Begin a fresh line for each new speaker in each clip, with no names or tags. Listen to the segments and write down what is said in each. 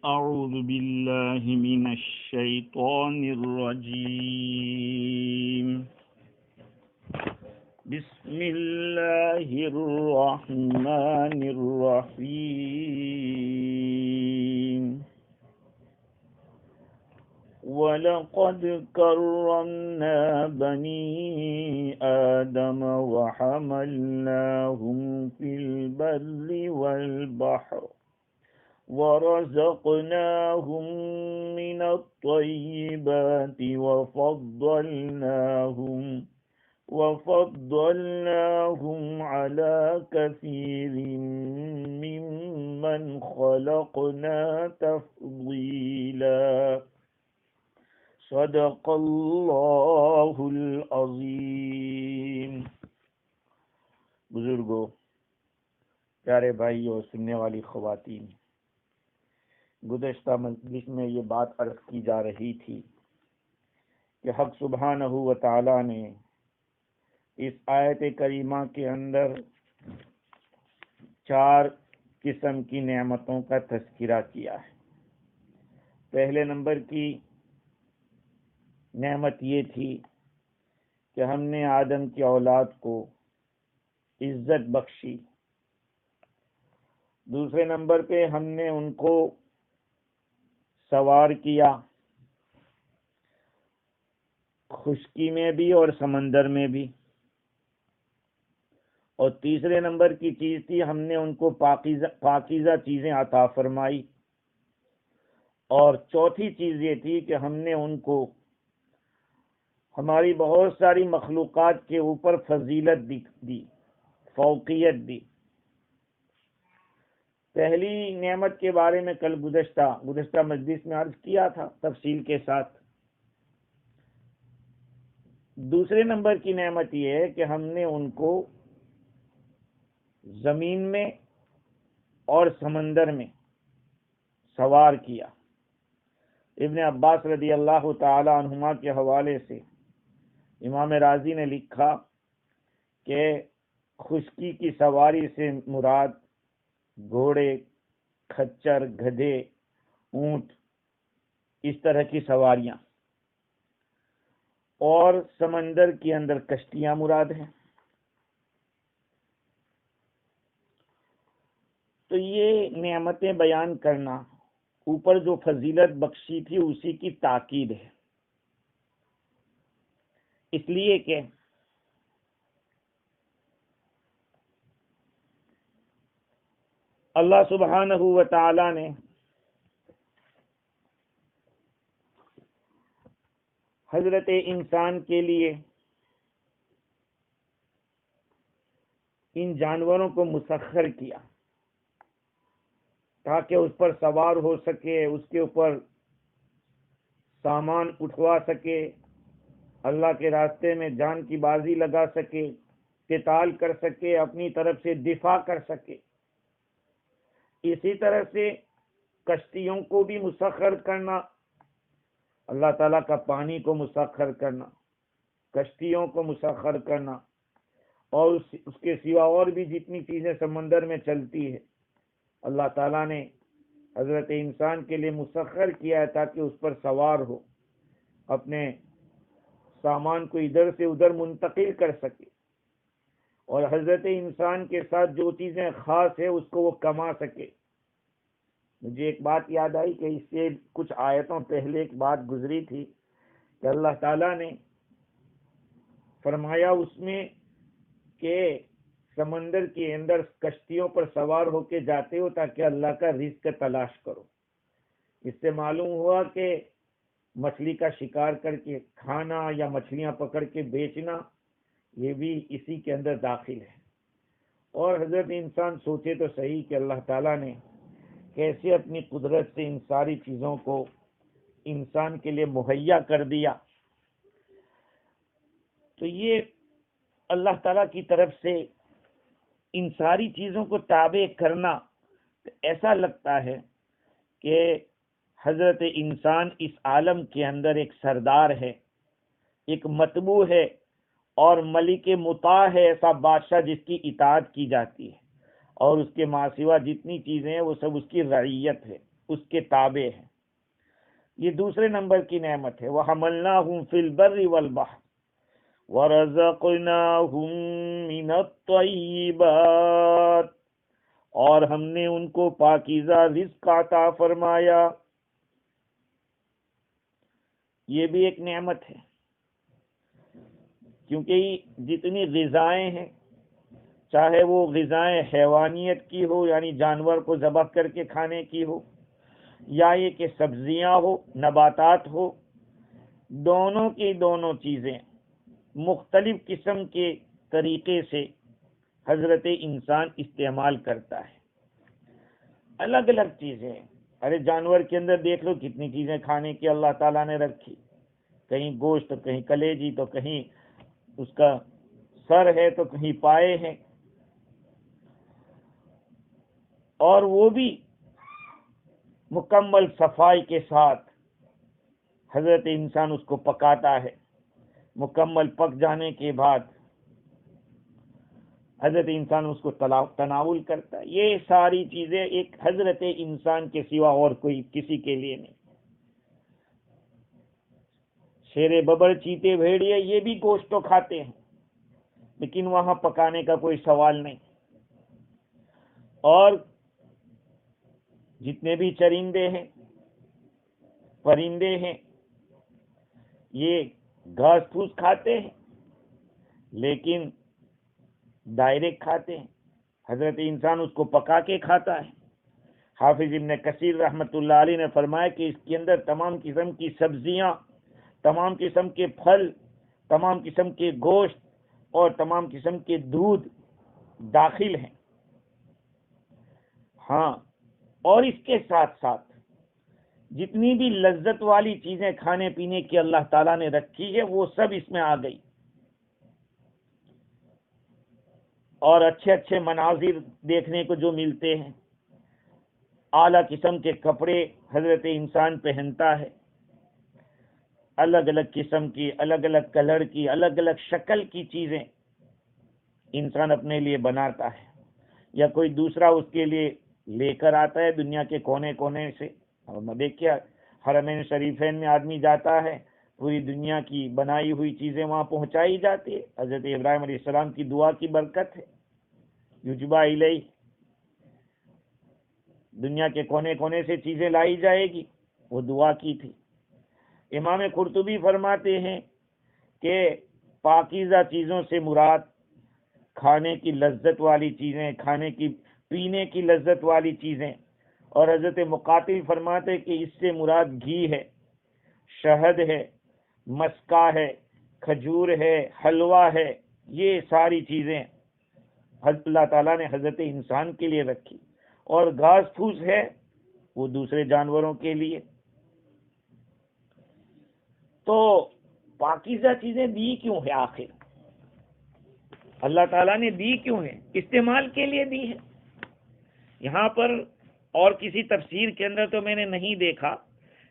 أعوذ بالله من الشيطان الرجيم. بسم الله الرحمن الرحيم. وَلَقَدْ كَرَّمْنَا بَنِي آدَمَ وَحَمَلْنَاهُمْ فِي الْبَرِّ وَالْبَحْرِ وَرَزَقْنَاهُمْ مِنَ الطَّيِّبَاتِ وَفَضَّلْنَاهُمْ عَلَى كَثِيرٍ مِّمَّنْ خَلَقْنَا تَفْضِيلًا. صدق اللہ العظیم. بزرگوں، پیارے بھائی اور سننے والی خواتین، گزشتہ مجلس میں یہ بات عرض کی جا رہی تھی کہ حق سبحانہ و تعالی نے اس آیت کریمہ کے اندر 4 قسم کی نعمتوں کا تذکرہ کیا ہے. پہلے نمبر کی نعمت یہ تھی کہ ہم نے آدم کی اولاد کو عزت بخشی. دوسرے نمبر پہ ہم نے ان کو سوار کیا، خشکی میں بھی اور سمندر میں بھی. اور تیسرے نمبر کی چیز تھی ہم نے ان کو پاکیزہ چیزیں عطا فرمائی. اور چوتھی چیز یہ تھی کہ ہم نے ان کو ہماری بہت ساری مخلوقات کے اوپر فضیلت دی، فوقیت دی. پہلی نعمت کے بارے میں کل گزشتہ مجلس میں عرض کیا تھا تفصیل کے ساتھ. دوسرے نمبر کی نعمت یہ ہے کہ ہم نے ان کو زمین میں اور سمندر میں سوار کیا. ابن عباس رضی اللہ تعالی عنہما کے حوالے سے امام رازی نے لکھا کہ خشکی کی سواری سے مراد گھوڑے، کھچر، گدھے، اونٹ، اس طرح کی سواریاں، اور سمندر کے اندر کشتیاں مراد ہیں. تو یہ نعمتیں بیان کرنا، اوپر جو فضیلت بخشی تھی اسی کی تاکید ہے. اس لیے کہ اللہ سبحانہ و تعالی نے حضرت انسان کے لیے ان جانوروں کو مسخر کیا تاکہ اس پر سوار ہو سکے، اس کے اوپر سامان اٹھوا سکے، اللہ کے راستے میں جان کی بازی لگا سکے، قتال کر سکے، اپنی طرف سے دفاع کر سکے. اسی طرح سے کشتیوں کو بھی مسخر کرنا، اللہ تعالیٰ کا پانی کو مسخر کرنا، کشتیوں کو مسخر کرنا، اور اس کے سوا اور بھی جتنی چیزیں سمندر میں چلتی ہے اللہ تعالیٰ نے حضرت انسان کے لیے مسخر کیا ہے تاکہ اس پر سوار ہو، اپنے سامان کو ادھر سے ادھر منتقل کر سکے، اور حضرت انسان کے ساتھ جو چیزیں خاص ہے اس کو وہ کما سکے. مجھے ایک بات یاد آئی کہ اس سے کچھ آیتوں پہلے ایک بات گزری تھی کہ اللہ تعالیٰ نے فرمایا اس میں کہ سمندر کے اندر کشتیوں پر سوار ہو کے جاتے ہو تاکہ اللہ کا رزق تلاش کرو. اس سے معلوم ہوا کہ مچھلی کا شکار کر کے کھانا یا مچھلیاں پکڑ کے بیچنا یہ بھی اسی کے اندر داخل ہے. اور حضرت انسان سوچے تو صحیح کہ اللہ تعالیٰ نے کیسے اپنی قدرت سے ان ساری چیزوں کو انسان کے لیے مہیا کر دیا. تو یہ اللہ تعالیٰ کی طرف سے ان ساری چیزوں کو تابع کرنا، ایسا لگتا ہے کہ حضرت انسان اس عالم کے اندر ایک سردار ہے، ایک متبوع ہے اور ملک مطاع ہے، ایسا بادشاہ جس کی اطاعت کی جاتی ہے، اور اس کے ماسوا جتنی چیزیں ہیں وہ سب اس کی رعیت ہے، اس کے تابع ہیں. یہ دوسرے نمبر کی نعمت ہے. وَحَمَلْنَاهُمْ فِي الْبَرِّ وَالْبَحْرِ وَرَزَقْنَاهُمْ مِنَ الطَّيِّبَاتِ، اور ہم نے ان کو پاکیزہ رزق عطا فرمایا. یہ بھی ایک نعمت ہے، کیونکہ جتنی غذائیں ہیں، چاہے وہ غذائیں حیوانیت کی ہو یعنی جانور کو ذبح کر کے کھانے کی ہو، یا یہ کہ سبزیاں ہو، نباتات ہو، دونوں کی دونوں چیزیں مختلف قسم کے طریقے سے حضرت انسان استعمال کرتا ہے. الگ الگ چیزیں. ارے جانور کے اندر دیکھ لو کتنی چیزیں کھانے کی اللہ تعالیٰ نے رکھی. کہیں گوشت تو کہیں کلیجی تو کہیں اس کا سر ہے تو کہیں پائے ہیں، اور وہ بھی مکمل صفائی کے ساتھ حضرت انسان اس کو پکاتا ہے. مکمل پک جانے کے بعد حضرت انسان اس کو تناول کرتا ہے. یہ ساری چیزیں ایک حضرت انسان کے سوا اور کوئی کسی کے لیے نہیں. شیر ببر، چیتے، بھیڑیے یہ بھی گوشت تو کھاتے ہیں، لیکن وہاں پکانے کا کوئی سوال نہیں. اور جتنے بھی چرندے ہیں، پرندے ہیں، یہ گھاس پھوس کھاتے ہیں لیکن ڈائریکٹ کھاتے ہیں. حضرت انسان اس کو پکا کے کھاتا ہے. حافظ ابن کثیر رحمۃ اللہ علیہ نے فرمایا کہ اس کے اندر تمام قسم کی سبزیاں، تمام قسم کے پھل، تمام قسم کے گوشت اور تمام قسم کے دودھ داخل ہیں. ہاں، اور اس کے ساتھ ساتھ جتنی بھی لذت والی چیزیں کھانے پینے کی اللہ تعالیٰ نے رکھی ہے وہ سب اس میں آ گئی. اور اچھے اچھے مناظر دیکھنے کو جو ملتے ہیں، اعلیٰ قسم کے کپڑے حضرت انسان پہنتا ہے، الگ الگ قسم کی، الگ الگ کلر کی، الگ الگ شکل کی چیزیں انسان اپنے لیے بناتا ہے، یا کوئی دوسرا اس کے لیے لے کر آتا ہے دنیا کے کونے کونے سے. اور دیکھیے حرمین شریفین میں آدمی جاتا ہے، پوری دنیا کی بنائی ہوئی چیزیں وہاں پہنچائی جاتی ہے. حضرت ابراہیم علیہ السلام کی دعا کی برکت ہے. یجبا الیہ، دنیا کے کونے کونے سے چیزیں لائی جائے گی، وہ دعا کی تھی. امام قرطبی فرماتے ہیں کہ پاکیزہ چیزوں سے مراد کھانے کی لذت والی چیزیں، کھانے کی پینے کی لذت والی چیزیں. اور حضرت مقاتل فرماتے کہ اس سے مراد گھی ہے، شہد ہے، مسکا ہے، کھجور ہے، حلوہ ہے. یہ ساری چیزیں اللہ تعالیٰ نے حضرت انسان کے لیے رکھی. اور گھاس پھوس ہے وہ دوسرے جانوروں کے لیے. تو پاکیزہ چیزیں دی کیوں ہے آخر؟ اللہ تعالیٰ نے دی کیوں ہے؟ استعمال کے لیے دی ہے. یہاں پر اور کسی تفسیر کے اندر تو میں نے نہیں دیکھا،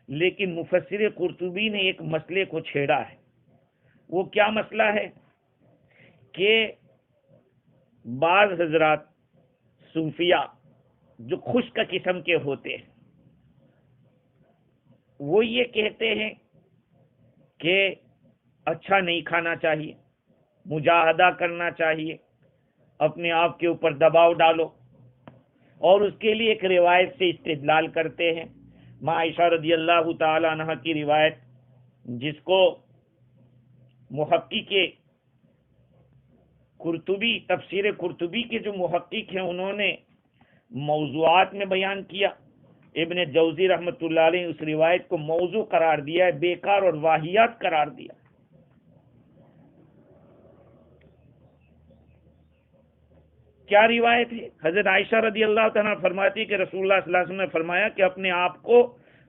لیکن مفسر قرطبی نے ایک مسئلے کو چھیڑا ہے. وہ کیا مسئلہ ہے کہ بعض حضرات صوفیہ جو خشک قسم کے ہوتے ہیں، وہ یہ کہتے ہیں کہ اچھا نہیں کھانا چاہیے، مجاہدہ کرنا چاہیے، اپنے آپ کے اوپر دباؤ ڈالو. اور اس کے لیے ایک روایت سے استدلال کرتے ہیں، عائشہ رضی اللہ تعالی عنہ کی روایت، جس کو محقق قرطبی، تفسیر قرطبی کے جو محقق ہیں انہوں نے موضوعات میں بیان کیا. ابن جوزی رحمۃ اللہ علیہ اس روایت کو موضوع قرار دیا ہے، بیکار اور واہیات قرار دیا. کیا روایت ہے؟ حضرت عائشہ رضی اللہ تعالیٰ فرماتی کہ رسول اللہ صلی اللہ علیہ وسلم نے فرمایا کہ اپنے آپ کو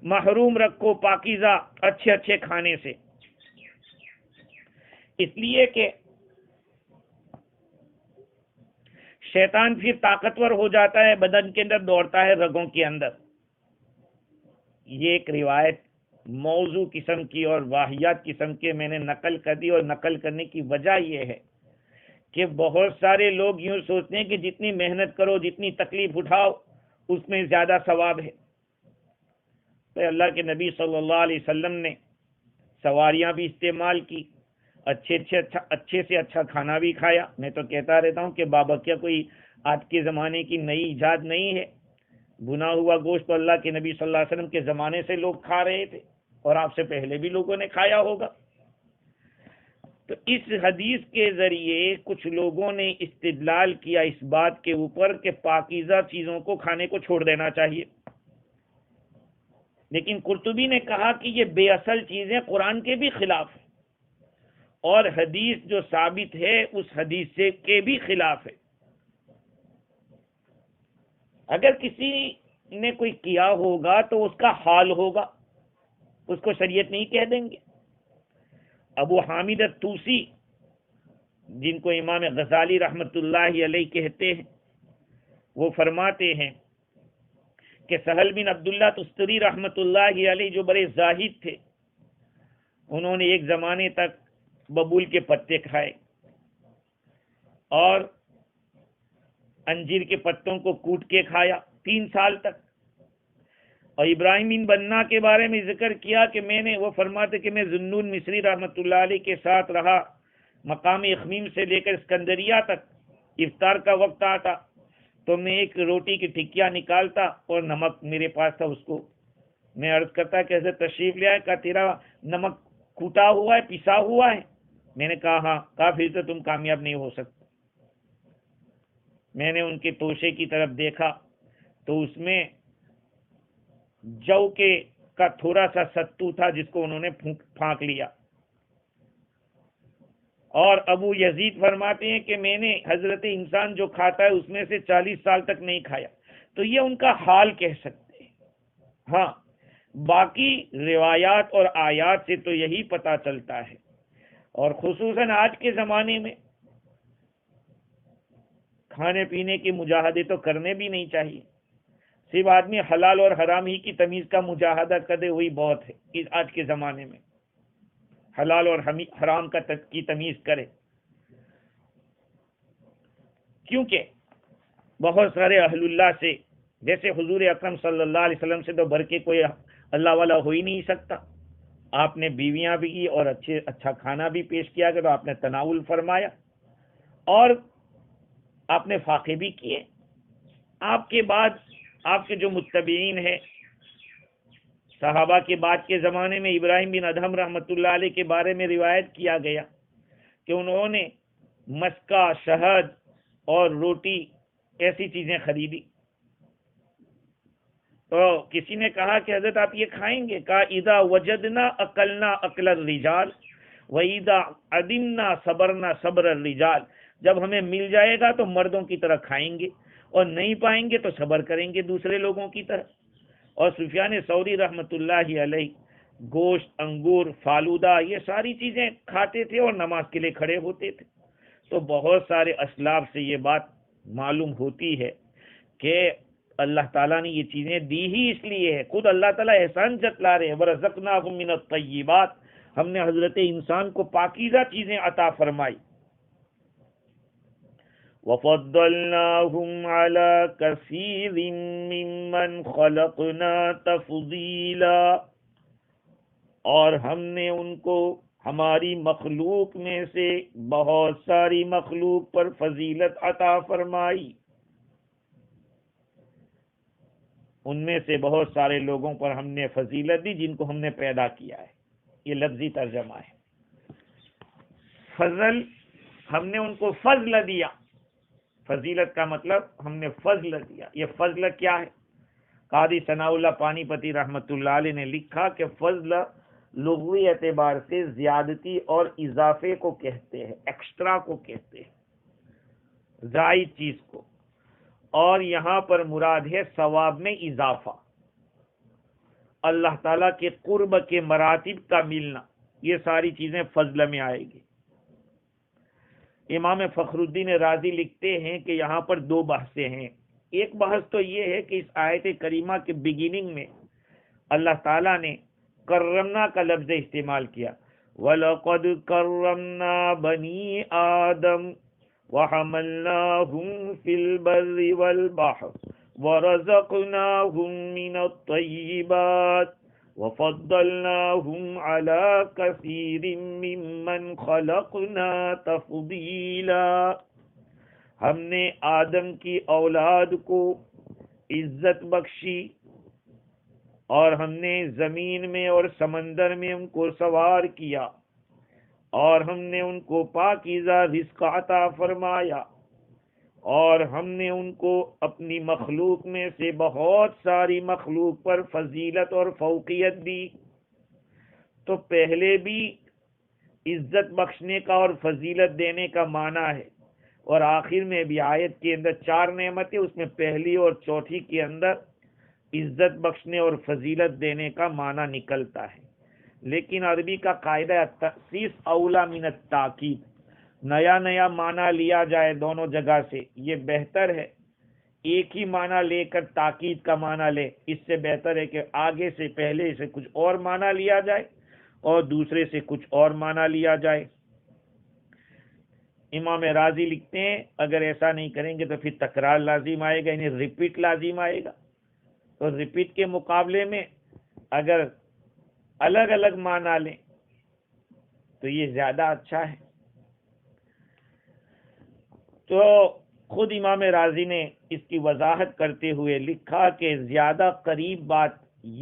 محروم رکھو پاکیزہ اچھے اچھے کھانے سے، اس لیے کہ شیطان پھر طاقتور ہو جاتا ہے، بدن کے اندر دوڑتا ہے، رگوں کے اندر. یہ ایک روایت موضوع قسم کی اور واہیات قسم کے میں نے نقل کر دی. اور نقل کرنے کی وجہ یہ ہے کہ بہت سارے لوگ یوں سوچتے ہیں کہ جتنی محنت کرو، جتنی تکلیف اٹھاؤ، اس میں زیادہ ثواب ہے. تو اللہ کے نبی صلی اللہ علیہ وسلم نے سواریاں بھی استعمال کی، اچھے سے اچھا کھانا بھی کھایا۔ میں تو کہتا رہتا ہوں کہ بابکیا کوئی آج کے زمانے کی نئی ایجاد نہیں ہے، بنا ہوا گوشت تو اللہ کے نبی صلی اللہ علیہ وسلم کے زمانے سے لوگ کھا رہے تھے، اور آپ سے پہلے بھی لوگوں نے کھایا ہوگا۔ تو اس حدیث کے ذریعے کچھ لوگوں نے استدلال کیا اس بات کے اوپر کہ پاکیزہ چیزوں کو کھانے کو چھوڑ دینا چاہیے، لیکن قرطبی نے کہا کہ یہ بے اصل چیزیں قرآن کے بھی خلاف ہیں، اور حدیث جو ثابت ہے اس حدیث سے کے بھی خلاف ہے۔ اگر کسی نے کوئی کیا ہوگا تو اس کا حال ہوگا، اس کو شریعت نہیں کہہ دیں گے۔ ابو حامد الطوسی، جن کو امام غزالی رحمت اللہ علیہ کہتے ہیں، وہ فرماتے ہیں کہ سہل بن عبداللہ تستری رحمت اللہ علیہ جو بڑے زاہد تھے، انہوں نے ایک زمانے تک ببول کے پتے کھائے اور انجیر کے پتوں کو کوٹ کے کھایا 3 سال تک۔ اور ابراہیم بن بنا کے بارے میں ذکر کیا کہ وہ فرماتے کہ میں ذنون مصری رحمت اللہ علیہ کے ساتھ رہا، مقام اخمیم سے لے کر اسکندریہ تک افطار کا وقت آتا تو میں ایک روٹی کی ٹکیا نکالتا اور نمک میرے پاس تھا، اس کو میں عرض کرتا کہ حضرت تشریف لے آئے، کہا تیرا نمک کوٹا ہوا ہے، پسا ہوا ہے؟ میں نے کہا ہاں۔ کہا پھر تو تم کامیاب نہیں ہو سکتے۔ میں نے ان کے توشے کی طرف دیکھا تو اس میں جو کا تھوڑا سا ستو تھا جس کو انہوں نے پھانک لیا۔ اور ابو یزید فرماتے ہیں کہ میں نے حضرت انسان جو کھاتا ہے اس میں سے 40 سال تک نہیں کھایا۔ تو یہ ان کا حال کہہ سکتے ہیں۔ ہاں، باقی روایات اور آیات سے تو یہی پتہ چلتا ہے، اور خصوصاً آج کے زمانے میں کھانے پینے کے مجاہدے تو کرنے بھی نہیں چاہیے، صرف آدمی حلال اور حرام ہی کی تمیز کا مجاہدہ کرے وہی بہت ہے۔ آج کے زمانے میں حلال اور حرام کی تمیز کرے، کیونکہ بہت سارے اہل اللہ سے، جیسے حضور اکرم صلی اللہ علیہ وسلم سے تو بھر کے کوئی اللہ والا ہو ہی نہیں سکتا۔ آپ نے بیویاں بھی کی اور اچھا کھانا بھی پیش کیا کہ تو آپ نے تناول فرمایا، اور آپ نے فاقے بھی کیے۔ آپ کے بعد آپ کے جو متبعین ہیں، صحابہ کے بعد کے زمانے میں ابراہیم بن ادہم رحمۃ اللہ علیہ کے بارے میں روایت کیا گیا کہ انہوں نے مسکہ، شہد اور روٹی ایسی چیزیں خریدی۔ تو کسی نے کہا کہ حضرت آپ یہ کھائیں گے؟ کہا اذا وجدنا اکلنا اکل الرجال واذا عدمنا صبرنا صبر الرجال، جب ہمیں مل جائے گا تو مردوں کی طرح کھائیں گے، اور نہیں پائیں گے تو صبر کریں گے دوسرے لوگوں کی طرح۔ اور سفیان ثوری رحمت اللہ علیہ گوشت، انگور، فالودہ یہ ساری چیزیں کھاتے تھے اور نماز کے لیے کھڑے ہوتے تھے۔ تو بہت سارے اسلاف سے یہ بات معلوم ہوتی ہے کہ اللہ تعالیٰ نے یہ چیزیں دی ہی اس لیے ہے، خود اللہ تعالیٰ احسان جتلا رہے ہیں، وَرَزَقْنَاهُم مِّنَ الطَّيِّبَاتِ، ہم نے حضرت انسان کو پاکیزہ چیزیں عطا فرمائی۔ وَفَضَّلْنَاهُمْ عَلَى كَثِيرٍ مِّمَّنْ خَلَقْنَا تَفْضِيلًا، اور ہم نے ان کو ہماری مخلوق میں سے بہت ساری مخلوق پر فضیلت عطا فرمائی۔ ان میں سے بہت سارے لوگوں پر ہم نے فضیلت دی جن کو ہم نے پیدا کیا ہے۔ یہ لفظی ترجمہ ہے۔ فضل، ہم نے ان کو فضل دیا۔ فضیلت کا مطلب ہم نے فضل دیا۔ یہ فضل کیا ہے؟ قاضی ثناء اللہ پانی پتی رحمت اللہ علیہ نے لکھا کہ فضل لغوی اعتبار سے زیادتی اور اضافے کو کہتے ہیں، ایکسٹرا کو کہتے ہیں، زائد چیز کو، اور یہاں پر مراد ہے ثواب میں اضافہ، اللہ تعالیٰ کے قرب کے مراتب کا ملنا، یہ ساری چیزیں فضل میں آئے گی۔ امام فخر الدین رازی لکھتے ہیں کہ یہاں پر 2 بحثیں ہیں۔ ایک بحث تو یہ ہے کہ اس آیت کریمہ کے بگننگ میں اللہ تعالیٰ نے کرمنا کا لفظ استعمال کیا، وَلَقَدْ كَرَّمْنَا بَنِي آدَمَ وَحَمَلْنَاهُمْ فِي الْبَرِّ وَالْبَحْرِ وَرَزَقْنَاهُمْ مِنَ الطَّيِّبَاتِ وَفَضَّلْنَاهُمْ عَلَى كَثِيرٍ مِّمَّنْ خَلَقْنَا تَفْضِيلًا۔ ہم نے آدم کی اولاد کو عزت بخشی اور ہم نے زمین میں اور سمندر میں ان کو سوار کیا اور ہم نے ان کو پاکیزہ رزق عطا فرمایا اور ہم نے ان کو اپنی مخلوق میں سے بہت ساری مخلوق پر فضیلت اور فوقیت دی۔ تو پہلے بھی عزت بخشنے کا اور فضیلت دینے کا معنی ہے، اور آخر میں بھی آیت کے اندر 4 نعمتیں، اس میں پہلی اور چوتھی کے اندر عزت بخشنے اور فضیلت دینے کا معنی نکلتا ہے۔ لیکن عربی کا قاعدہ ہے تخصیص اولا من التاکید، نیا نیا معنی لیا جائے دونوں جگہ سے، یہ بہتر ہے۔ ایک ہی معنی لے کر تاکید کا معنی لے، اس سے بہتر ہے کہ آگے سے پہلے سے کچھ اور معنی لیا جائے اور دوسرے سے کچھ اور معنی لیا جائے۔ امام راضی لکھتے ہیں اگر ایسا نہیں کریں گے تو پھر تکرار لازم آئے گا، یعنی ریپیٹ لازم آئے گا، تو ریپیٹ کے مقابلے میں اگر الگ الگ معنی لیں تو یہ زیادہ اچھا ہے۔ تو خود امام راضی نے اس کی وضاحت کرتے ہوئے لکھا کہ زیادہ قریب بات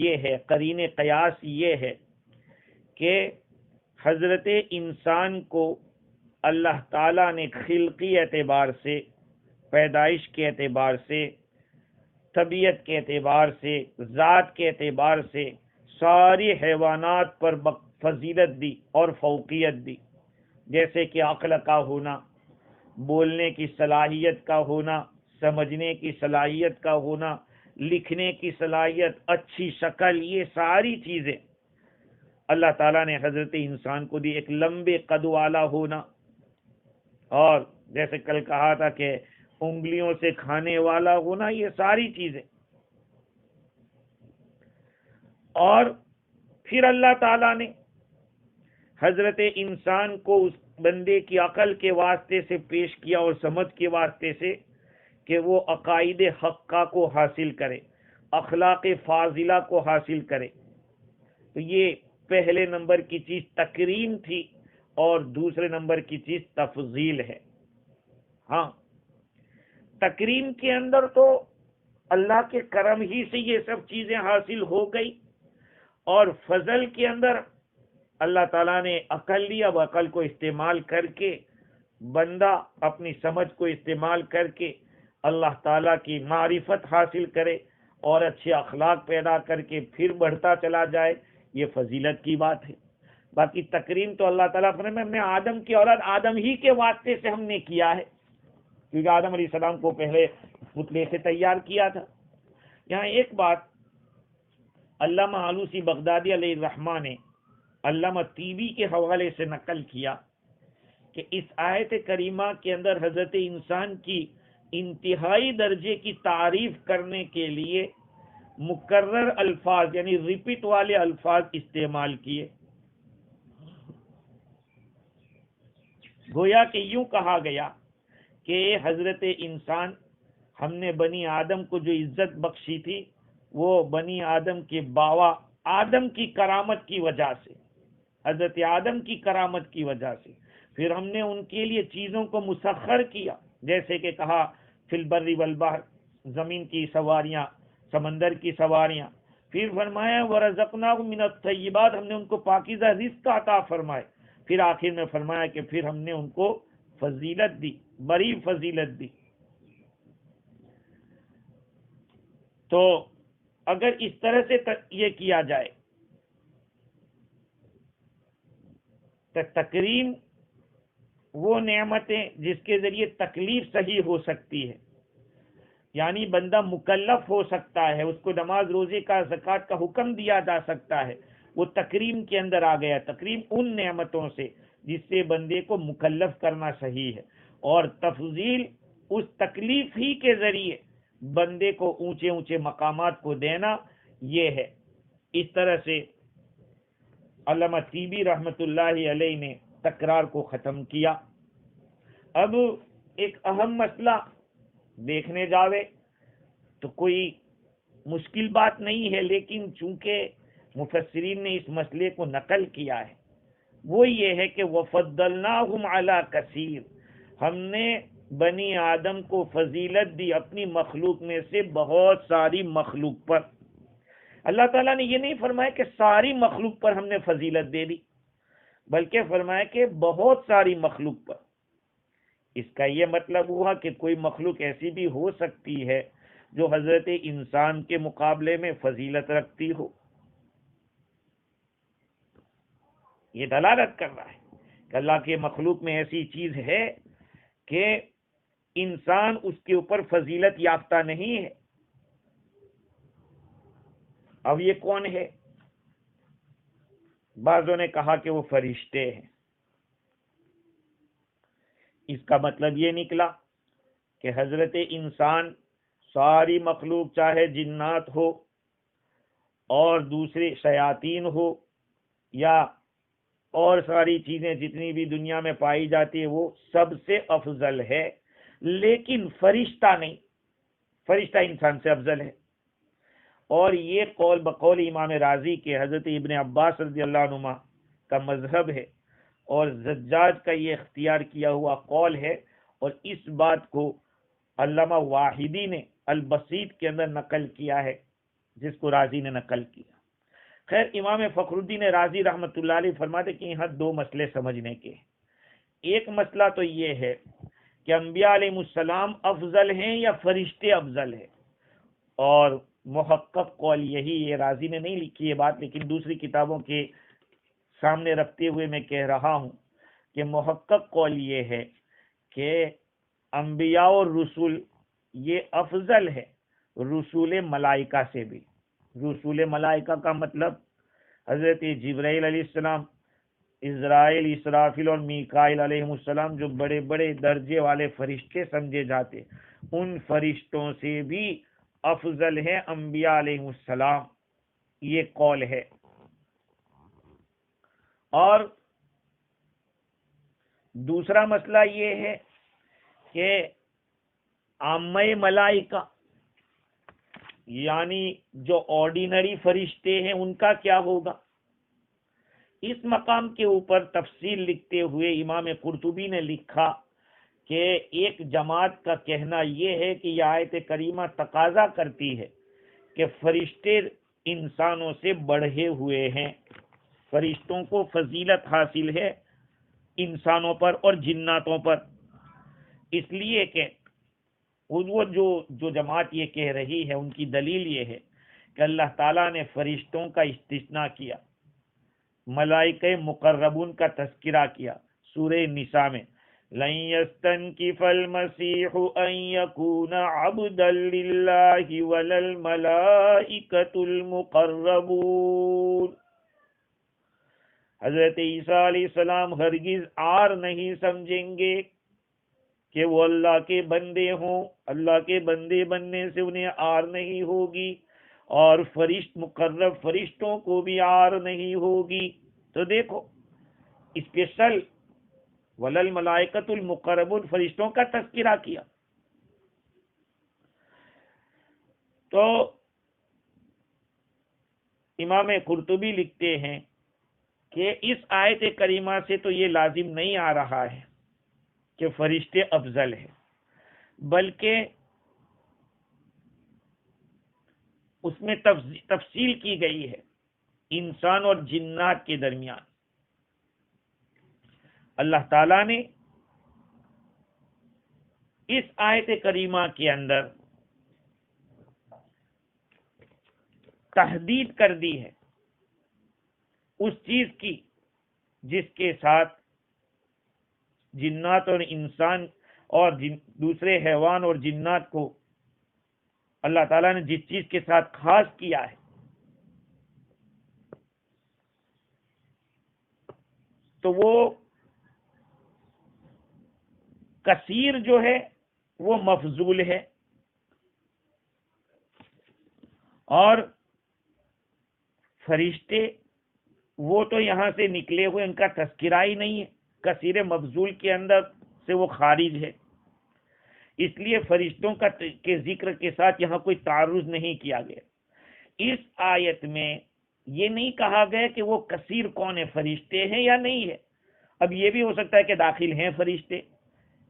یہ ہے، قرین قیاس یہ ہے کہ حضرت انسان کو اللہ تعالیٰ نے خلقی اعتبار سے، پیدائش کے اعتبار سے، طبیعت کے اعتبار سے، ذات کے اعتبار سے ساری حیوانات پر فضیلت دی اور فوقیت دی، جیسے کہ عقل کا ہونا، بولنے کی صلاحیت کا ہونا، سمجھنے کی صلاحیت کا ہونا، لکھنے کی صلاحیت، اچھی شکل، یہ ساری چیزیں اللہ تعالیٰ نے حضرت انسان کو دی۔ ایک لمبے قد والا ہونا، اور جیسے کل کہا تھا کہ انگلیوں سے کھانے والا ہونا، یہ ساری چیزیں۔ اور پھر اللہ تعالیٰ نے حضرت انسان کو اس بندے کی عقل کے واسطے سے پیش کیا اور سمجھ کے واسطے سے کہ وہ عقائد حقہ کو حاصل کرے، اخلاق فاضلہ کو حاصل کرے۔ تو یہ پہلے نمبر کی چیز تکریم تھی اور دوسرے نمبر کی چیز تفضیل ہے۔ ہاں، تکریم کے اندر تو اللہ کے کرم ہی سے یہ سب چیزیں حاصل ہو گئی، اور فضل کے اندر اللہ تعالیٰ نے عقل لی، اب عقل کو استعمال کر کے بندہ اپنی سمجھ کو استعمال کر کے اللہ تعالیٰ کی معرفت حاصل کرے اور اچھے اخلاق پیدا کر کے پھر بڑھتا چلا جائے، یہ فضیلت کی بات ہے۔ باقی تکریم تو اللہ تعالیٰ فرمائے میں آدم کی اولاد آدم ہی کے واسطے سے ہم نے کیا ہے، کیونکہ آدم علیہ السلام کو پہلے پتلے سے تیار کیا تھا۔ یہاں ایک بات علامہ آلوسی بغدادی علیہ الرحمہ نے علامہ طیبی کے حوالے سے نقل کیا کہ اس آیت کریمہ کے اندر حضرت انسان کی انتہائی درجے کی تعریف کرنے کے لیے مکرر الفاظ یعنی ریپیٹ والے الفاظ استعمال کیے۔ گویا کہ یوں کہا گیا کہ حضرت انسان، ہم نے بنی آدم کو جو عزت بخشی تھی وہ بنی آدم کے باوا آدم کی کرامت کی وجہ سے، حضرت آدم کی کرامت کی وجہ سے۔ پھر ہم نے ان کے لیے چیزوں کو مسخر کیا، جیسے کہ کہا فی البر والبحر، زمین کی سواریاں، سمندر کی سواریاں۔ پھر فرمایا ورزقناہم من الطیبات، ہم نے ان کو پاکیزہ رزق عطا فرمائے۔ پھر آخر میں فرمایا کہ پھر ہم نے ان کو فضیلت دی، بڑی فضیلت دی۔ تو اگر اس طرح سے یہ کیا جائے تو تکریم وہ نعمتیں جس کے ذریعے تکلیف صحیح ہو سکتی ہے، یعنی بندہ مکلف ہو سکتا ہے، اس کو نماز روزے کا زکوٰۃ کا حکم دیا جا سکتا ہے، وہ تکریم کے اندر آ گیا۔ تکریم ان نعمتوں سے جس سے بندے کو مکلف کرنا صحیح ہے، اور تفضیل اس تکلیف ہی کے ذریعے بندے کو اونچے اونچے مقامات کو دینا، یہ ہے۔ اس طرح سے علامہ طیبی رحمت اللہ علیہ نے تکرار کو ختم کیا۔ اب ایک اہم مسئلہ دیکھنے جاوے تو کوئی مشکل بات نہیں ہے، لیکن چونکہ مفسرین نے اس مسئلے کو نقل کیا ہے وہ یہ ہے کہ وَفَضَّلْنَاهُمْ عَلَى كَثِيرٍ، ہم نے بنی آدم کو فضیلت دی اپنی مخلوق میں سے بہت ساری مخلوق پر۔ اللہ تعالیٰ نے یہ نہیں فرمایا کہ ساری مخلوق پر ہم نے فضیلت دے دی، بلکہ فرمایا کہ بہت ساری مخلوق پر۔ اس کا یہ مطلب ہوا کہ کوئی مخلوق ایسی بھی ہو سکتی ہے جو حضرت انسان کے مقابلے میں فضیلت رکھتی ہو۔ یہ دلالت کر رہا ہے کہ اللہ کے مخلوق میں ایسی چیز ہے کہ انسان اس کے اوپر فضیلت یافتہ نہیں ہے۔ اب یہ کون ہے؟ بعضوں نے کہا کہ وہ فرشتے ہیں۔ اس کا مطلب یہ نکلا کہ حضرت انسان ساری مخلوق چاہے جنات ہو اور دوسرے شیاطین ہو یا اور ساری چیزیں جتنی بھی دنیا میں پائی جاتی ہے وہ سب سے افضل ہے، لیکن فرشتہ نہیں، فرشتہ انسان سے افضل ہے۔ اور یہ قول بقول امام راضی کے حضرت ابن عباس رضی اللہ عنہما کا مذہب ہے اور زجاج کا یہ اختیار کیا ہوا قول ہے، اور اس بات کو علامہ واحدی نے البسیط کے اندر نقل کیا ہے جس کو راضی نے نقل کیا۔ خیر، امام فخر الدین رازی رحمۃ اللہ علیہ فرماتے کہ یہاں دو مسئلے سمجھنے کے ہیں۔ ایک مسئلہ تو یہ ہے کہ انبیاء علیہ السلام افضل ہیں یا فرشتے افضل ہیں، اور محقق قول یہی ہے، راضی نے نہیں لکھی یہ بات لیکن دوسری کتابوں کے سامنے رکھتے ہوئے میں کہہ رہا ہوں کہ محقق قول یہ ہے کہ انبیاء اور رسول یہ افضل ہے رسول ملائکہ سے بھی۔ رسول ملائکہ کا مطلب حضرت جبرائیل علیہ السلام، اسرائیل، اسرافیل اور میکائیل علیہ السلام جو بڑے بڑے درجے والے فرشتے سمجھے جاتے، ان فرشتوں سے بھی افضل ہے انبیاء علیہ السلام، یہ قول ہے۔ اور دوسرا مسئلہ یہ ہے کہ عامہ ملائکہ یعنی جو آرڈینری فرشتے ہیں ان کا کیا ہوگا؟ اس مقام کے اوپر تفصیل لکھتے ہوئے امام قرطبی نے لکھا کہ ایک جماعت کا کہنا یہ ہے کہ یہ آیت کریمہ تقاضا کرتی ہے کہ فرشتے انسانوں سے بڑھے ہوئے ہیں، فرشتوں کو فضیلت حاصل ہے انسانوں پر اور جناتوں پر، اس لیے کہ وہ جو جماعت یہ کہہ رہی ہے ان کی دلیل یہ ہے کہ اللہ تعالیٰ نے فرشتوں کا استثناء کیا، ملائکہ مقربون کا تذکرہ کیا سورہ نساء میں، لن يستنكف المسيح ان يكون عبدا لله ولا الملائكة المقربون۔ حضرت عیسیٰ علیہ السلام ہرگز عار نہیں سمجھیں گے کہ وہ اللہ کے بندے ہوں، اللہ کے بندے بننے سے انہیں عار نہیں ہوگی، اور مقرب فرشتوں کو بھی عار نہیں ہوگی۔ تو دیکھو اسپیشل ولل ملائکۃ المقربون فرشتوں کا تذکرہ کیا۔ تو امام قرطبی لکھتے ہیں کہ اس آیت کریمہ سے تو یہ لازم نہیں آ رہا ہے کہ فرشتے افضل ہیں، بلکہ اس میں تفصیل کی گئی ہے انسان اور جنات کے درمیان۔ اللہ تعالیٰ نے اس آیت کریمہ کے اندر تحدید کر دی ہے اس چیز کی جس کے ساتھ جنات اور انسان اور دوسرے حیوان اور جنات کو اللہ تعالیٰ نے جس چیز کے ساتھ خاص کیا ہے، تو وہ کثیر جو ہے وہ مفضول ہے، اور فرشتے وہ تو یہاں سے نکلے ہوئے، ان کا تذکرہ ہی نہیں ہے، کثیر مفضول کے اندر سے وہ خارج ہے، اس لیے فرشتوں کے ذکر کے ساتھ یہاں کوئی تعرض نہیں کیا گیا۔ اس آیت میں یہ نہیں کہا گیا کہ وہ کثیر کون ہے، فرشتے ہیں یا نہیں ہے۔ اب یہ بھی ہو سکتا ہے کہ داخل ہیں فرشتے،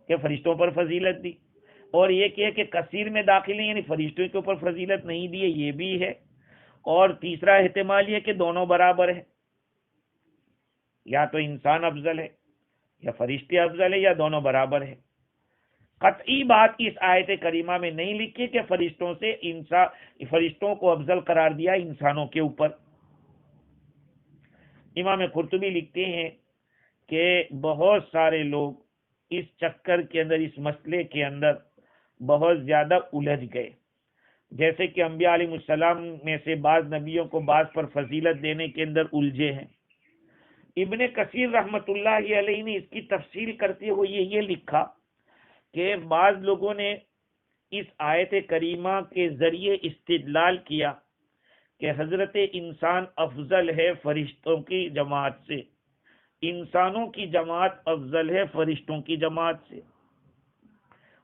کہ فرشتوں پر فضیلت دی، اور یہ کہ کثیر میں داخل نہیں یعنی فرشتوں کے اوپر فضیلت نہیں دی ہے، یہ بھی ہے۔ اور تیسرا احتمال یہ کہ دونوں برابر ہے، یا تو انسان افضل ہے یا فرشتے افضل ہے، یا دونوں برابر ہے۔ قطعی بات اس آیت کریمہ میں نہیں لکھی کہ فرشتوں کو افضل قرار دیا انسانوں کے اوپر۔ امام قرطبی لکھتے ہیں کہ بہت سارے لوگ اس چکر کے اندر، اس مسئلے کے اندر بہت زیادہ الجھ گئے، جیسے کہ انبیاء علیہ السلام میں سے بعض نبیوں کو بعض پر فضیلت دینے کے اندر الجھے ہیں۔ ابن کثیر رحمت اللہ علیہ نے اس کی تفصیل کرتے ہوئے یہ لکھا کہ بعض لوگوں نے اس آیت کریمہ کے ذریعے استدلال کیا کہ حضرت انسان افضل ہے فرشتوں کی جماعت سے، انسانوں کی جماعت افضل ہے فرشتوں کی جماعت سے،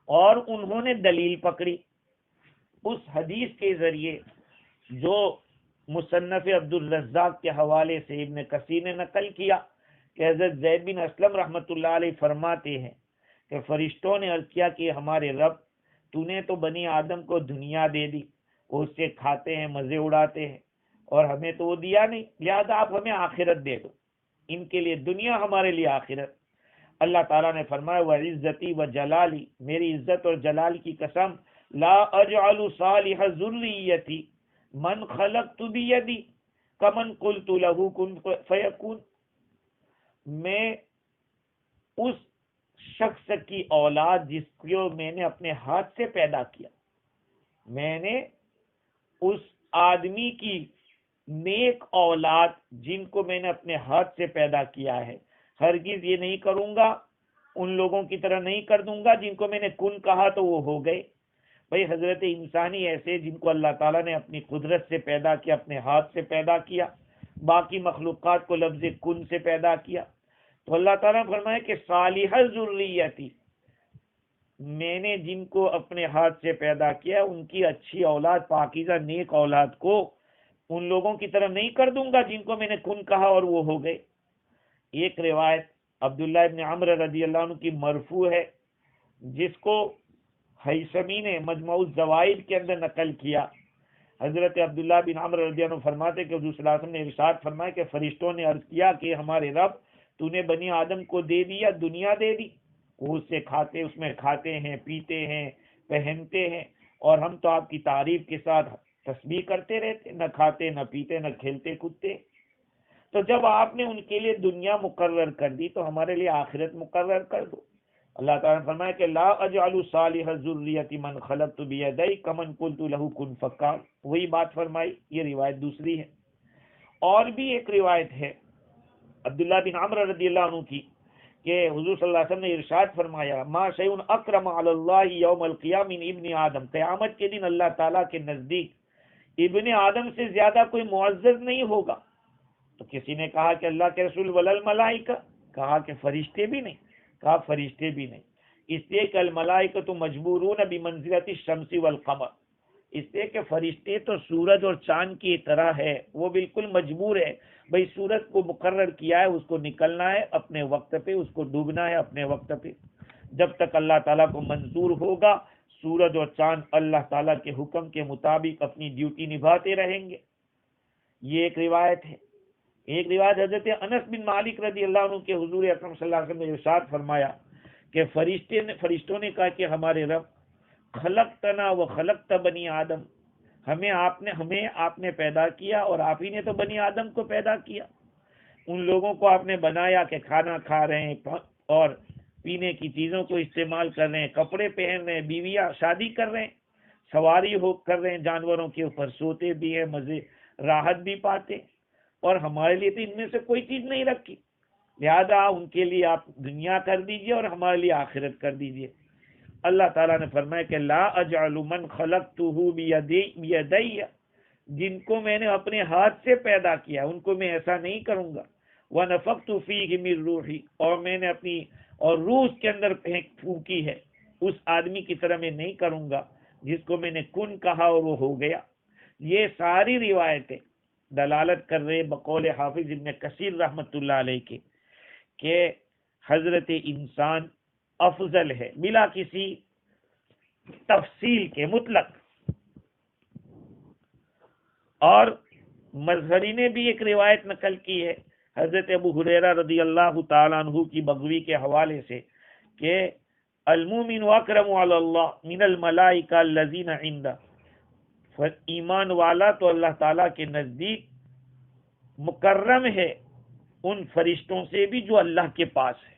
اور انہوں نے دلیل پکڑی اس حدیث کے ذریعے جو مصنف عبد الرزاق کے حوالے سے ابن کثیر نے نقل کیا کہ حضرت زید بن اسلم رحمت اللہ علیہ فرماتے ہیں کہ فرشتوں نے عرض کیا کہ ہمارے رب، تو نے تو بنی آدم کو دنیا دے دی، وہ اس سے کھاتے ہیں، مزے اڑاتے ہیں، اور ہمیں تو وہ دیا نہیں، لہذا آپ ہمیں آخرت دے دو، ان کے لیے دنیا، ہمارے لیے آخرت۔ اللہ تعالیٰ نے فرمایا وَعِزَّتِي وَجَلَالِي، میری عزت اور جلال کی قسم، لا اجعل صالح ذریتی من خلقت بیدی کمن قلت له کن فیکون، میں اس شخص کی اولاد جس کو میں نے اپنے ہاتھ سے پیدا کیا، میں نے اس آدمی کی نیک اولاد جن کو میں نے اپنے ہاتھ سے پیدا کیا ہے، ہرگز یہ نہیں کروں گا، ان لوگوں کی طرح نہیں کر دوں گا جن کو میں نے کن کہا تو وہ ہو گئے۔ بھئی حضرت انسانی ایسے جن کو اللہ تعالیٰ نے اپنی قدرت سے پیدا کیا، اپنے ہاتھ سے پیدا کیا، باقی مخلوقات کو لفظ کن سے پیدا کیا، تو اللہ تعالیٰ نے فرمایا کہ صالح ذریتی، میں نے جن کو اپنے ہاتھ سے پیدا کیا ان کی اچھی اولاد، پاکیزہ نیک اولاد کو ان لوگوں کی طرح نہیں کر دوں گا جن کو میں نے کن کہا اور وہ ہو گئے۔ ایک روایت عبداللہ ابن عمر رضی اللہ عنہ کی مرفوع ہے، جس کو حیثمی نے مجموع الزوائد کے اندر نقل کیا۔ حضرت عبداللہ بن عمر رضی اللہ عنہ فرماتے کہ حضور صلی اللہ علیہ وسلم نے ارشاد فرمایا کہ فرشتوں نے عرض کیا کہ ہمارے رب، تو نے بنی آدم کو دے دیا، دنیا دے دی، وہ اس سے کھاتے، اس میں کھاتے ہیں، پیتے ہیں، پہنتے ہیں، اور ہم تو آپ کی تعریف کے ساتھ تسبیح کرتے رہتے، نہ کھاتے نہ پیتے نہ کھیلتے کودتے، تو جب آپ نے ان کے لیے دنیا مقرر کر دی تو ہمارے لیے آخرت مقرر کر دو۔ اللہ تعالیٰ نے فرمایا کہ لا اجعل صالح ذریتی من خلقت بیدی کمن قلت له کن فکان، وہی بات فرمائی۔ یہ روایت دوسری ہے۔ اور بھی ایک روایت ہے عبداللہ بن عمر رضی اللہ عنہ کی کہ حضور صلی اللہ علیہ وسلم نے ارشاد فرمایا ما شیء اکرم علی اللہ یوم القیامہ من ابن آدم، قیامت کے دن اللہ تعالیٰ کے نزدیک ابن آدم سے زیادہ کوئی معزز نہیں ہوگا۔ تو کسی نے کہا کہ اللہ کے رسول ولل ملائکہ، کہا کہ فرشتے بھی نہیں، کہا فرشتے بھی نہیں، اس لیے کہ الملائکۃ مجبورون بمنزلۃ الشمس والقمر، اس لیے کہ فرشتے تو سورج اور چاند کی طرح ہے، وہ بالکل مجبور ہے، بھئی سورج کو مقرر کیا ہے، اس کو نکلنا ہے اپنے وقت پہ، اس کو ڈوبنا ہے اپنے وقت پہ، جب تک اللہ تعالیٰ کو منظور ہوگا سورج اور چاند اللہ تعالیٰ کے حکم کے مطابق اپنی ڈیوٹی نبھاتے رہیں گے۔ یہ ایک روایت ہے۔ ایک روایت حضرت انس بن مالک رضی اللہ عنہ کے حضور اکرم صلی اللہ علیہ وسلم نے ارشاد فرمایا کہ فرشتوں نے کہا کہ ہمارے رب، خلقتنا و خلقت بنی آدم، ہمیں آپ نے پیدا کیا اور آپ ہی نے تو بنی آدم کو پیدا کیا، ان لوگوں کو آپ نے بنایا کہ کھانا کھا رہے ہیں اور پینے کی چیزوں کو استعمال کر رہے ہیں، کپڑے پہن رہے ہیں، بیویاں شادی کر رہے ہیں، سواری کر رہے ہیں جانوروں کے اوپر، سوتے بھی ہیں، مزے راحت بھی پاتے، اور ہمارے لیے تو ان میں سے کوئی چیز نہیں رکھی، لہذا ان کے لیے آپ دنیا کر دیجئے اور ہمارے لیے آخرت کر دیجئے۔ اللہ تعالیٰ نے فرمایا کہ لا اجعل من خلقتہ بیدی، جن کو میں نے اپنے ہاتھ سے پیدا کیا ان کو میں ایسا نہیں کروں گا، ونفخت فیہ من روحی، اور میں نے اپنی اور روح اس کے اندر پھونکی ہے، اس آدمی کی طرح میں نہیں کروں گا جس کو میں نے کن کہا اور وہ ہو گیا۔ یہ ساری روایتیں دلالت کر رہے بقول حافظ ابن کثیر رحمۃ اللہ علیہ کے کہ حضرت انسان افضل ہے بلا کسی تفصیل کے، مطلق. اور مظہری نے بھی ایک روایت نقل کی ہے حضرت ابو ہریرہ رضی اللہ تعالیٰ عنہ کی بغوی کے حوالے سے کہ المؤمن اکرم علی اللہ من الملائکہ الذین عندہ، ایمان والا تو اللہ تعالیٰ کے نزدیک مکرم ہے ان فرشتوں سے بھی جو اللہ کے پاس ہے.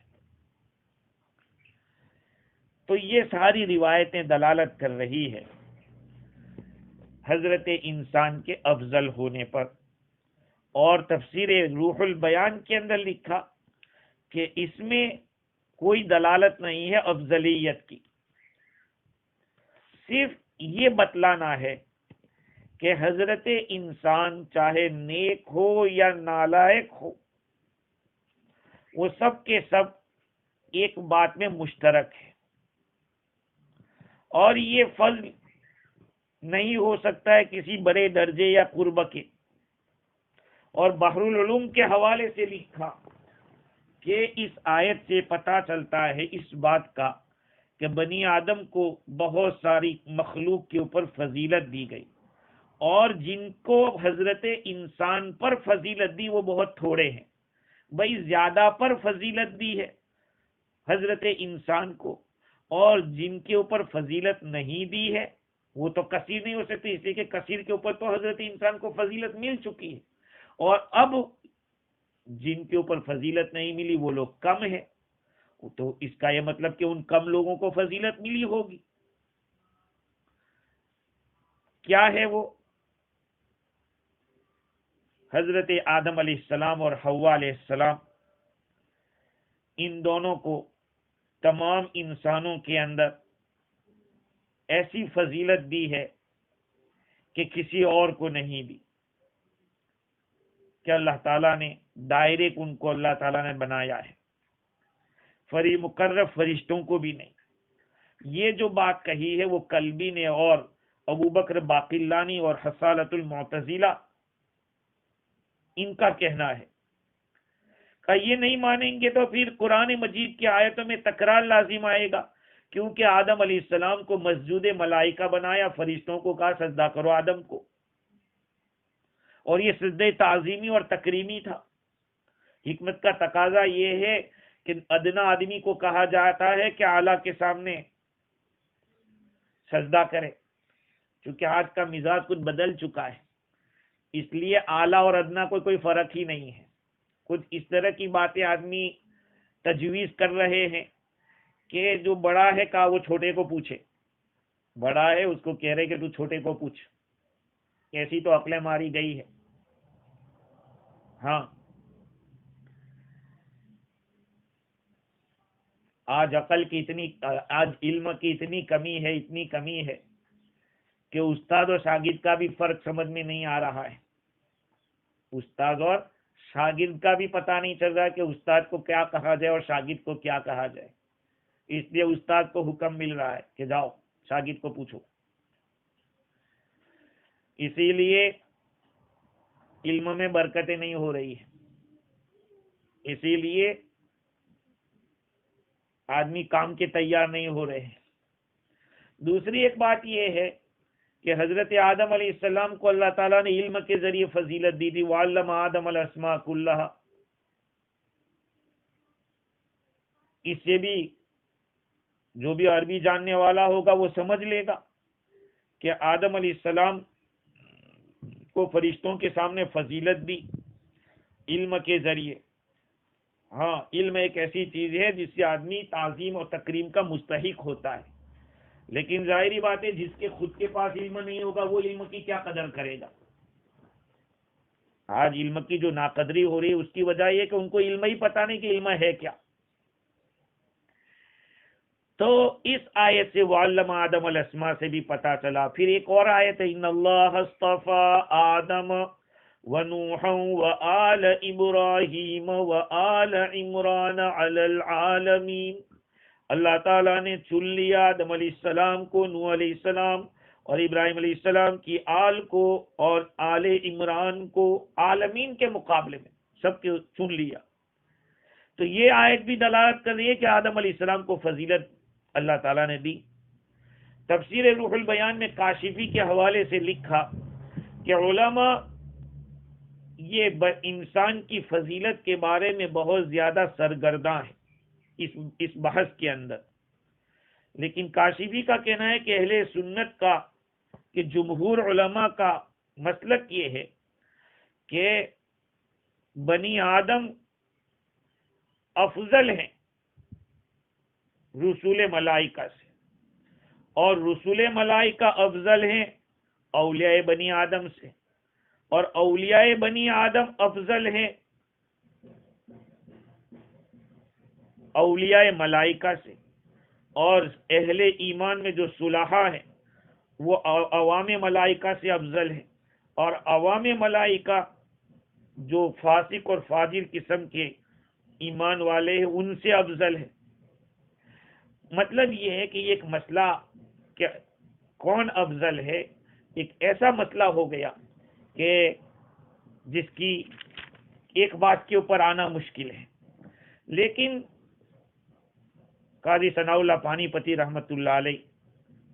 تو یہ ساری روایتیں دلالت کر رہی ہے حضرت انسان کے افضل ہونے پر. اور تفسیر روح البیان کے اندر لکھا کہ اس میں کوئی دلالت نہیں ہے افضلیت کی، صرف یہ بتلانا ہے کہ حضرت انسان چاہے نیک ہو یا نالائق ہو، وہ سب کے سب ایک بات میں مشترک ہے. اور یہ فضل نہیں ہو سکتا ہے کسی بڑے درجے یا قرب کے. اور بحر العلوم کے حوالے سے لکھا کہ اس آیت سے پتہ چلتا ہے اس بات کا کہ بنی آدم کو بہت ساری مخلوق کے اوپر فضیلت دی گئی، اور جن کو حضرت انسان پر فضیلت دی وہ بہت تھوڑے ہیں. بھائی زیادہ پر فضیلت دی ہے حضرت انسان کو، اور جن کے اوپر فضیلت نہیں دی ہے وہ تو کثیر نہیں ہو سکتی، اس لیے کہ کثیر کے اوپر تو حضرت انسان کو فضیلت مل چکی ہے، اور اب جن کے اوپر فضیلت نہیں ملی وہ لوگ کم ہیں. تو اس کا یہ مطلب کہ ان کم لوگوں کو فضیلت ملی ہوگی. کیا ہے وہ؟ حضرت آدم علیہ السلام اور حوا علیہ السلام، ان دونوں کو تمام انسانوں کے اندر ایسی فضیلت دی ہے کہ کسی اور کو نہیں دی، کہ اللہ تعالیٰ نے ڈائریکٹ ان کو اللہ تعالیٰ نے بنایا ہے، مقرب فرشتوں کو بھی نہیں. یہ جو بات کہی ہے وہ کلبی نے اور ابو بکر باقلانی اور حصالۃ المعتزلہ ان کا کہنا ہے. کہ یہ نہیں مانیں گے تو پھر قرآن مجید کی آیتوں میں تکرار لازم آئے گا، کیونکہ آدم علیہ السلام کو مسجود ملائکہ بنایا، فرشتوں کو کہا سجدہ کرو آدم کو، اور یہ سجدہ تعظیمی اور تکریمی تھا. حکمت کا تقاضا یہ ہے کہ ادنا آدمی کو کہا جاتا ہے کہ اعلیٰ کے سامنے سجدہ کرے، چونکہ آج کا مزاج کچھ بدل چکا ہے، اس لیے اعلیٰ اور ادنا کوئی فرق ہی نہیں ہے. کچھ اس طرح کی باتیں آدمی تجویز کر رہے ہیں کہ جو بڑا ہے کہا وہ چھوٹے کو پوچھے، بڑا ہے اس کو کہہ رہے کہ تو چھوٹے کو پوچھ. ایسی تو عقلیں ماری گئی ہے. ہاں آج آج علم کی اتنی کمی ہے کہ استاد اور شاگرد کا بھی فرق سمجھ میں نہیں آ رہا ہے. استاد اور شاگرد کا بھی پتہ نہیں چل رہا کہ استاد کو کیا کہا جائے اور شاگرد کو کیا کہا جائے. اس لیے استاد کو حکم مل رہا ہے کہ جاؤ شاگرد کو پوچھو. اسی لیے علم میں برکتیں نہیں ہو رہی ہیں، اسی لیے آدمی کام کے تیار نہیں ہو رہے ہیں. دوسری ایک بات یہ ہے کہ حضرت آدم علیہ السلام کو اللہ تعالیٰ نے علم کے ذریعے فضیلت دی تھی. وَعَلَّمَ آدَمَ الْأَسْمَاءَ كُلَّهَا. اس سے بھی جو بھی عربی جاننے والا ہوگا وہ سمجھ لے گا کہ آدم علیہ السلام کو فرشتوں کے سامنے فضیلت دی علم کے ذریعے. ہاں علم ایک ایسی چیز ہے جس سے آدمی تعظیم اور تکریم کا مستحق ہوتا ہے، لیکن ظاہری بات ہے جس کے خود کے پاس علم نہیں ہوگا وہ علم کی کیا قدر کرے گا. آج علم کی جو ناقدری ہو رہی ہے اس کی وجہ یہ کہ ان کو علم ہی پتہ نہیں کہ علم ہے کیا. تو اس آیت سے وَعَلَّمَ آدَمَ الْأَسْمَاءَ سے بھی پتہ چلا. پھر ایک اور آیت ہے إِنَّ اللَّهَ اصْطَفَى آدَمَ وَنُوحًا وَآلَ إِبْرَاهِيمَ وَآلَ عِمْرَانَ عَلَى الْعَالَمِينَ. اللہ تعالیٰ نے چن لیا آدم علیہ السلام کو، نوح علیہ السلام اور ابراہیم علیہ السلام کی آل کو اور آل عمران کو عالمین کے مقابلے میں سب کے چن لیا. تو یہ آیت بھی دلالت کر رہی ہے کہ آدم علیہ السلام کو فضیلت اللہ تعالیٰ نے دی. تفسیر روح البیان میں کاشفی کے حوالے سے لکھا کہ علماء یہ انسان کی فضیلت کے بارے میں بہت زیادہ سرگرداں ہیں اس بحث کے اندر. لیکن کاشفی کا کہنا ہے کہ اہل سنت کا کہ جمہور علماء کا مسلک یہ ہے کہ بنی آدم افضل ہیں رسول ملائکہ سے، اور رسول ملائکہ افضل ہیں اولیاء بنی آدم سے، اور اولیاء بنی آدم افضل ہیں اولیاء ملائکہ سے، اور اہل ایمان میں جو صلحاء ہیں وہ عوام ملائکہ سے افضل ہیں، اور عوام ملائکہ جو فاسق اور فاجر قسم کے ایمان والے ہیں ان سے افضل ہیں. مطلب یہ ہے کہ ایک مسئلہ کہ کون افضل ہے ایک ایسا مسئلہ ہو گیا کہ جس کی ایک بات کے اوپر آنا مشکل ہے. لیکن قاضی ثناء اللہ پانی پتی رحمۃ اللہ علیہ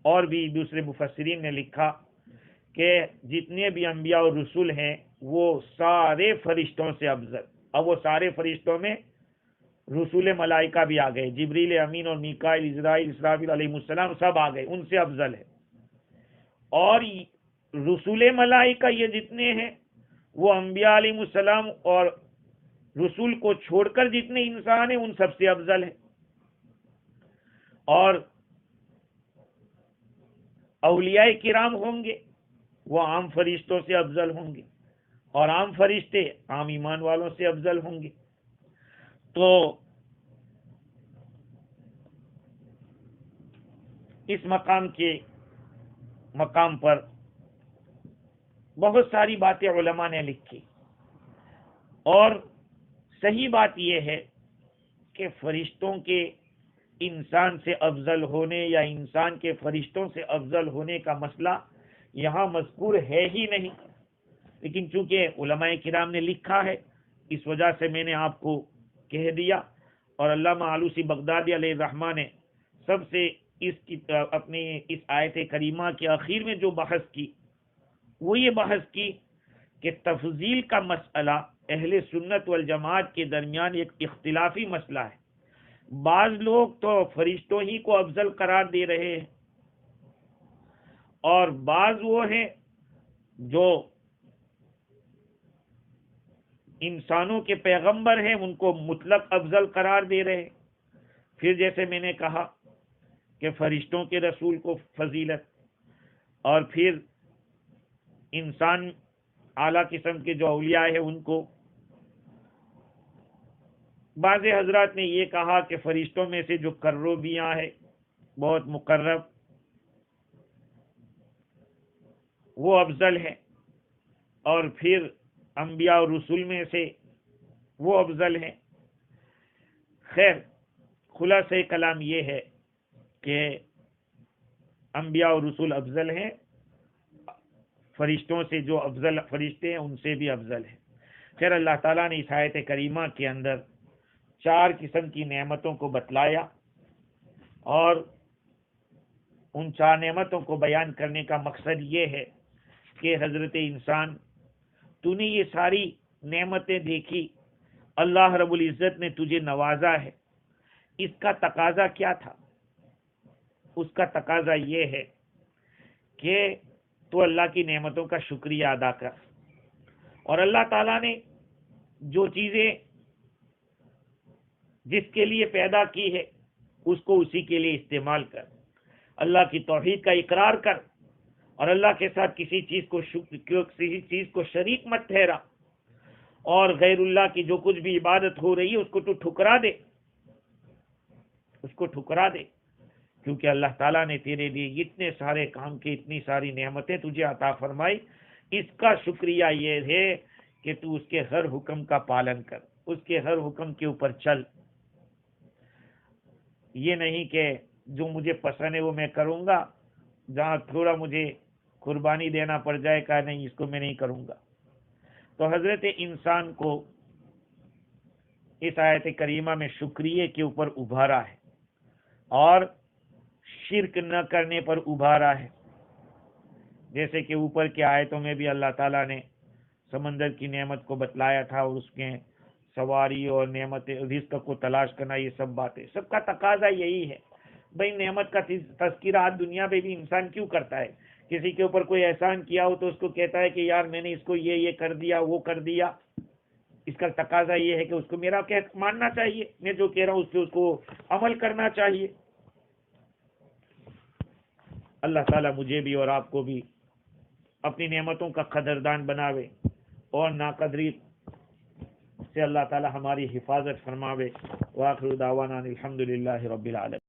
اور بھی دوسرے مفسرین نے لکھا کہ جتنے بھی انبیاء اور رسول ہیں وہ سارے فرشتوں سے افضل. اب وہ سارے فرشتوں میں رسول ملائکہ بھی آ گئے، جبریل امین اور میکائیل عزرائیل اسرافیل علیہ السلام سب آ گئے، ان سے افضل ہے. اور رسول ملائکہ یہ جتنے ہیں وہ انبیاء علیہ السلام اور رسول کو چھوڑ کر جتنے انسان ہیں ان سب سے افضل ہے. اور اولیاء کرام ہوں گے وہ عام فرشتوں سے افضل ہوں گے، اور عام فرشتے عام ایمان والوں سے افضل ہوں گے. تو اس مقام پر بہت ساری باتیں علماء نے لکھی، اور صحیح بات یہ ہے کہ فرشتوں کے انسان سے افضل ہونے یا انسان کے فرشتوں سے افضل ہونے کا مسئلہ یہاں مذکور ہے ہی نہیں. لیکن چونکہ علماء کرام نے لکھا ہے اس وجہ سے میں نے آپ کو کہہ دیا. اور علامہ آلوسی بغدادی علیہ الرحمہ نے سب سے اپنی اس آیت کریمہ کے آخر میں جو بحث کی وہ یہ بحث کی کہ تفضیل کا مسئلہ اہل سنت والجماعت کے درمیان ایک اختلافی مسئلہ ہے. بعض لوگ تو فرشتوں ہی کو افضل قرار دے رہے ہیں، اور بعض وہ ہیں جو انسانوں کے پیغمبر ہیں ان کو مطلق افضل قرار دے رہے ہیں. پھر جیسے میں نے کہا کہ فرشتوں کے رسول کو فضیلت، اور پھر انسان اعلیٰ قسم کے جو اولیاء ہیں ان کو. بعض حضرات نے یہ کہا کہ فرشتوں میں سے جو کروبیاں ہیں بہت مقرب وہ افضل ہے، اور پھر انبیاء اور رسول میں سے وہ افضل ہیں. خیر خلاصہ کلام یہ ہے کہ انبیاء اور رسول افضل ہیں، فرشتوں سے جو افضل فرشتے ہیں ان سے بھی افضل ہیں. خیر اللہ تعالیٰ نے اس آیت کریمہ کے اندر 4 قسم کی نعمتوں کو بتلایا، اور ان 4 نعمتوں کو بیان کرنے کا مقصد یہ ہے کہ حضرت انسان تو نے یہ ساری نعمتیں دیکھی، اللہ رب العزت نے تجھے نوازا ہے، اس کا تقاضا کیا تھا؟ اس کا تقاضا یہ ہے کہ تو اللہ کی نعمتوں کا شکریہ ادا کر، اور اللہ تعالیٰ نے جو چیزیں جس کے لیے پیدا کی ہے اس کو اسی کے لیے استعمال کر. اللہ کی توحید کا اقرار کر، اور اللہ کے ساتھ کسی چیز کو شریک مت ٹھہرا، اور غیر اللہ کی جو کچھ بھی عبادت ہو رہی ہے اس کو تو ٹھکرا دے، کیونکہ اللہ تعالیٰ نے تیرے لیے اتنے سارے کام کے، اتنی ساری نعمتیں تجھے عطا فرمائی. اس کا شکریہ یہ ہے کہ تو اس کے ہر حکم کا پالن کر، اس کے ہر حکم کے اوپر چل. یہ نہیں کہ جو مجھے پسند ہے وہ میں کروں گا، جہاں تھوڑا مجھے قربانی دینا پڑ جائے، کہا نہیں اس کو میں نہیں کروں گا۔ تو حضرت انسان کو اس آیت کریمہ میں شکریہ کے اوپر ابھارا ہے اور شرک نہ کرنے پر ابھارا ہے۔ جیسے کہ اوپر کی آیتوں میں بھی اللہ تعالیٰ نے سمندر کی نعمت کو بتلایا تھا، اور اس کے سواری اور نعمت رزق کو تلاش کرنا، یہ سب باتیں، سب کا تقاضا یہی ہے۔ بھئی نعمت کا تذکرہ دنیا میں بھی انسان کیوں کرتا ہے؟ کسی کے اوپر کوئی احسان کیا ہو تو اس کو کہتا ہے کہ یار میں نے اس کو یہ کر دیا، وہ کر دیا۔ اس کا تقاضا یہ ہے کہ اس کو میرا ماننا چاہیے، میں جو کہہ رہا ہوں اس پہ اس کو عمل کرنا چاہیے۔ اللہ تعالیٰ مجھے بھی اور آپ کو بھی اپنی نعمتوں کا قدردان بناوے، اور ناقدری سے اللہ تعالیٰ ہماری حفاظت فرماوے۔ وآخر دعوانا الحمدللہ رب العالمین۔